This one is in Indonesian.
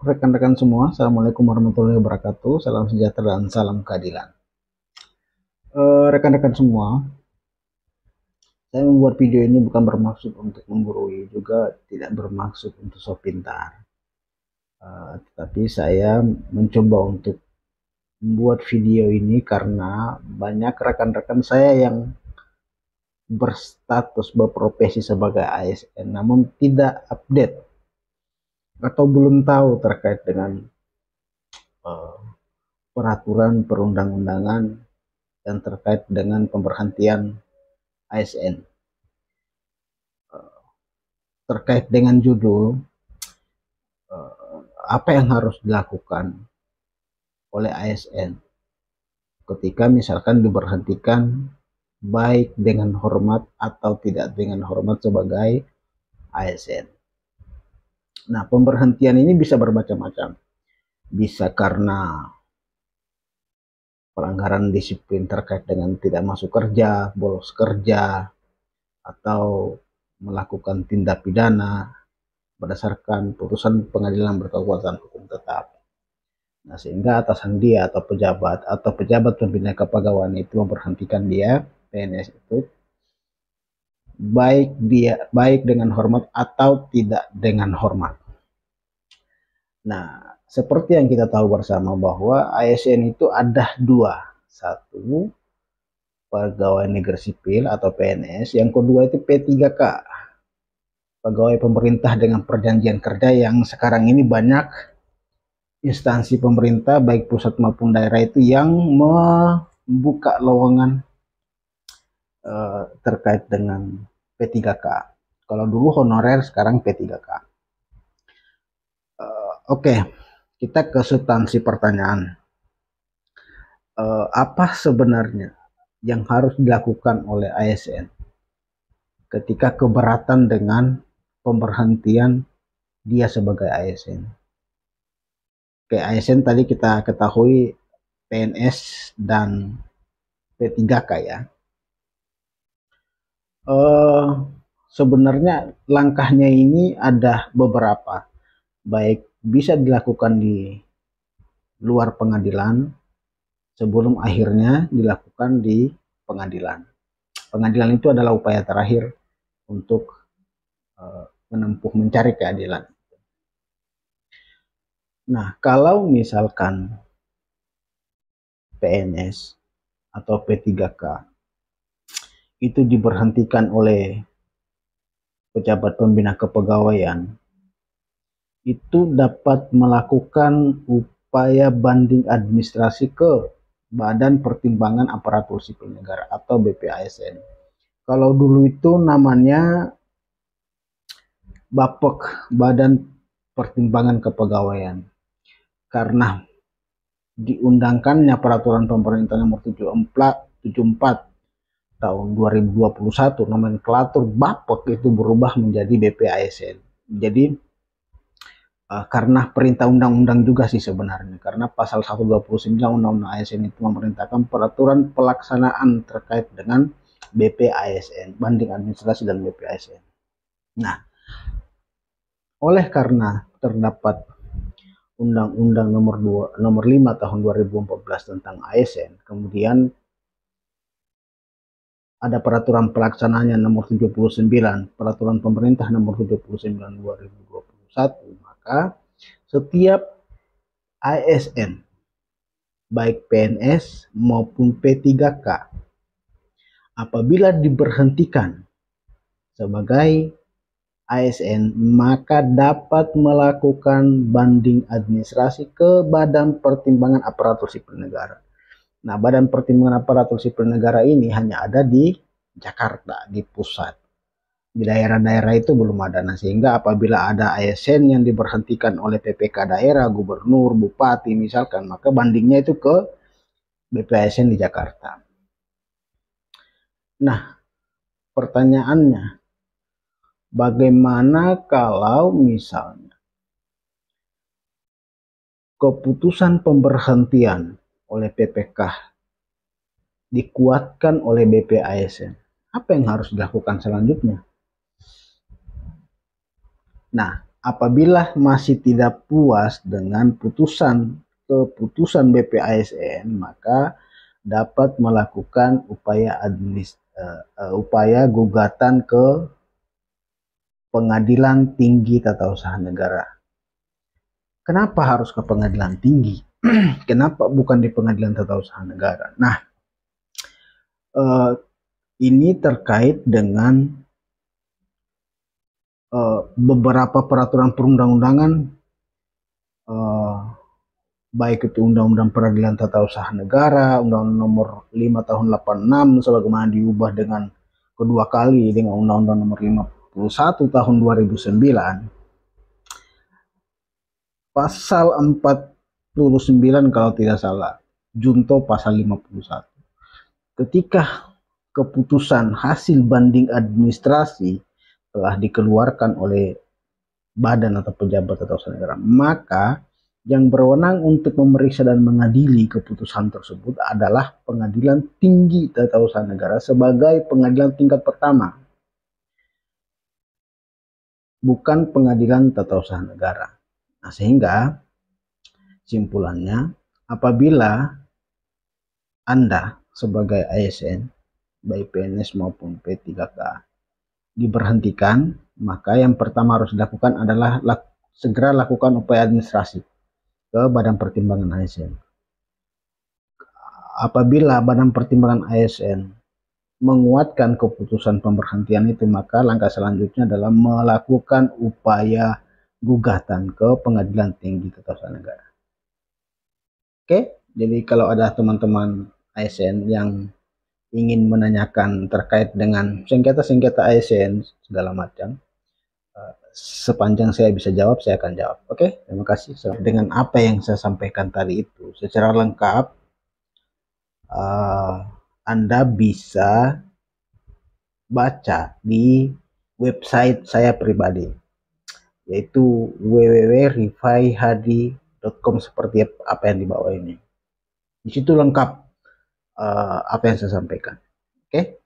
rekan-rekan semua, Assalamualaikum warahmatullahi wabarakatuh. Salam sejahtera dan salam keadilan. Rekan-rekan semua, saya membuat video ini bukan bermaksud untuk menggurui, juga tidak bermaksud untuk sok pintar. Tetapi saya mencoba untuk membuat video ini karena banyak rekan-rekan saya yang berstatus berprofesi sebagai ASN namun tidak update atau belum tahu terkait dengan peraturan perundang-undangan yang terkait dengan pemberhentian ASN. Terkait dengan judul, apa yang harus dilakukan oleh ASN ketika misalkan diberhentikan baik dengan hormat atau tidak dengan hormat sebagai ASN. Nah, pemberhentian ini bisa bermacam-macam. Bisa karena pelanggaran disiplin terkait dengan tidak masuk kerja, bolos kerja, atau melakukan tindak pidana berdasarkan putusan pengadilan berkekuatan hukum tetap. Nah, sehingga atasan dia atau pejabat pembina kepegawaian itu memberhentikan dia, PNS itu, baik dengan hormat atau tidak dengan hormat. Nah, seperti yang kita tahu bersama bahwa ASN itu ada dua. Satu, pegawai negeri sipil atau PNS. Yang kedua itu P3K, pegawai pemerintah dengan perjanjian kerja, yang sekarang ini banyak instansi pemerintah baik pusat maupun daerah itu yang membuka lowongan terkait dengan P3K. Kalau dulu honorer, sekarang P3K. Oke, kita ke substansi pertanyaan. Apa sebenarnya yang harus dilakukan oleh ASN ketika keberatan dengan pemberhentian dia sebagai ASN? Oke, ASN tadi kita ketahui PNS dan P3K ya. Sebenarnya langkahnya ini ada beberapa, baik bisa dilakukan di luar pengadilan sebelum akhirnya dilakukan di pengadilan. Pengadilan itu adalah upaya terakhir untuk mencari keadilan. Nah, kalau misalkan PNS atau P3K itu diberhentikan oleh pejabat pembina kepegawaian, itu dapat melakukan upaya banding administrasi ke Badan Pertimbangan Aparatur Sipil Negara atau BPASN. Kalau dulu itu namanya BAPEK, Badan Pertimbangan Kepegawaian. Karena diundangkannya peraturan pemerintah nomor 74 tahun 2021, nomenklatur BAPEK itu berubah menjadi BPASN. Jadi karena perintah undang-undang juga sih sebenarnya, karena pasal 129 Undang-Undang ASN itu memerintahkan peraturan pelaksanaan terkait dengan BPASN, banding administrasi dan BPASN. Nah, oleh karena terdapat Undang-Undang nomor 5 tahun 2014 tentang ASN, kemudian ada peraturan pelaksanaannya nomor 79, peraturan pemerintah nomor 79 2021, maka setiap ASN baik PNS maupun P3K apabila diberhentikan sebagai ASN maka dapat melakukan banding administrasi ke Badan Pertimbangan Aparatur Sipil Negara. Nah, Badan Pertimbangan Aparatur Sipil Negara ini hanya ada di Jakarta, di pusat. Di daerah-daerah itu belum ada. Nah, sehingga apabila ada ASN yang diberhentikan oleh PPK daerah, gubernur, bupati misalkan, maka bandingnya itu ke BPASN di Jakarta. Nah, pertanyaannya, bagaimana kalau misalnya keputusan pemberhentian oleh PPK dikuatkan oleh BPASN? Apa yang harus dilakukan selanjutnya? Nah, apabila masih tidak puas dengan keputusan BPASN, maka dapat melakukan upaya gugatan ke Pengadilan Tinggi Tata Usaha Negara. Kenapa harus ke Pengadilan Tinggi? Kenapa bukan di Pengadilan Tata Usaha Negara? Nah, ini terkait dengan beberapa peraturan perundang-undangan, baik itu Undang-Undang Peradilan Tata Usaha Negara, Undang-Undang Nomor 5 Tahun 86 sebagaimana diubah dengan kedua kali dengan Undang-Undang Nomor 51 Tahun 2009. Pasal 49 kalau tidak salah, junto pasal 51. Ketika keputusan hasil banding administrasi telah dikeluarkan oleh badan atau pejabat tata usaha negara, maka yang berwenang untuk memeriksa dan mengadili keputusan tersebut adalah Pengadilan Tinggi Tata Usaha Negara sebagai pengadilan tingkat pertama, bukan Pengadilan Tata Usaha Negara. Nah, sehingga simpulannya, apabila Anda sebagai ASN, baik PNS maupun P3K, diberhentikan, maka yang pertama harus dilakukan adalah segera lakukan upaya administrasi ke Badan Pertimbangan ASN. Apabila Badan Pertimbangan ASN menguatkan keputusan pemberhentian itu, maka langkah selanjutnya adalah melakukan upaya gugatan ke Pengadilan Tinggi Tata Usaha Negara. Oke, jadi kalau ada teman-teman ASN yang ingin menanyakan terkait dengan sengketa-sengketa ASN segala macam, sepanjang saya bisa jawab, saya akan jawab. Oke, terima kasih. Dengan apa yang saya sampaikan tadi itu secara lengkap, Anda bisa baca di website saya pribadi, yaitu www.rifaihadi.com seperti apa yang di bawah ini. Di situ lengkap apa yang saya sampaikan. Oke.